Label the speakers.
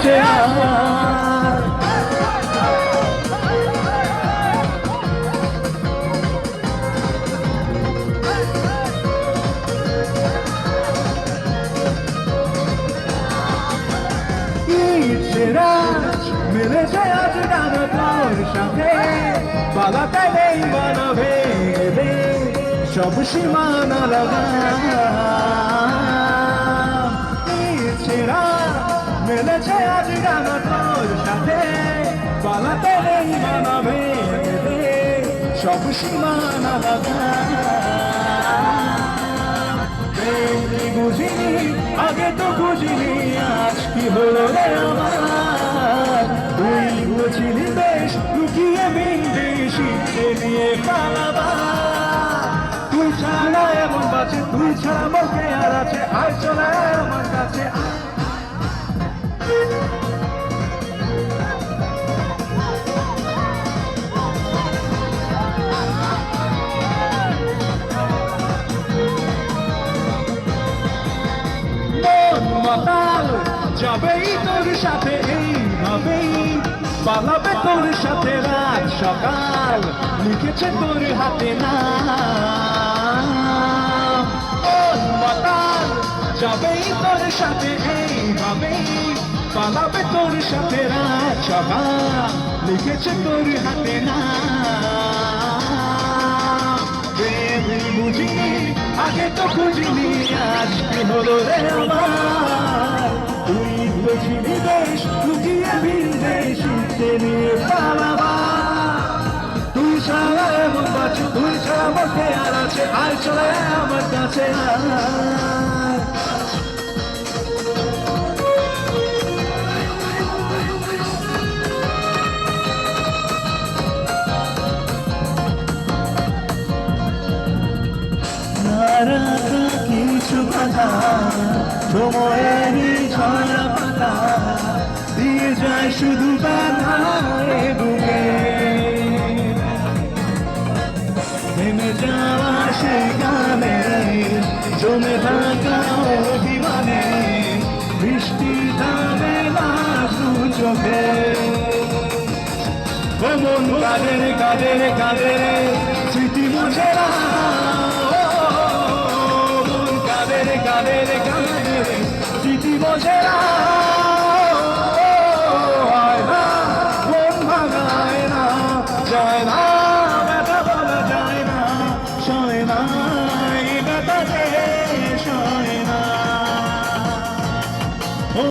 Speaker 1: কাছে মিলেছে আজ গান তোর সাথে পালাতে নেই বানাবে সব সীমানা লাগা মিলেছে আজ গান তোর সাথে পালাতে নেই বানাবে সব সীমানা লাগা বুঝিনি আগে তো বুঝিনি আজ কি হলো রে আমার তুই বুঝিনি বেশ লুকিয়ে বিন্দে শিখে নিয়ে পালাবা তুই ছাড়া এমন বাঁচে তুই ছাড়া বলকে আর আছে আর চলে আমার কাছে মাতাল যাবেই তোর সাথে এইভাবেই পালাবে তোর সাথে রাত সকাল লিখেছে তোর হাতে না মাতাল যাবেই তোর সাথে এইভাবেই পালাবে তোর সাথে রাত সকাল লিখেছে তোর হাতে না বুঝিনি আগে তো খুঁজিনি আজ কি হলো রে আমার তুই বুঝিনি বেশ লুকিয়ে বিন্দে শিখতে নিয়ে পালাবা তুই ছাড়া এমন বাঁচে তুই ছাড়া বলতে আর আছে আর চলে আমার কাছে কিছু কথা সময়েরই ঝরা পাতা দিয়ে যায় শুধু ব্যথায় বুকে থেমে যাওয়া সে গানে জমে থাকা অভিমানে বৃষ্টি থামে না চোখে মন কাঁদে কাঁদে কাঁদে স্মৃতি মুছে না কাদের কাদের কাদের স্মৃতি বোঝে না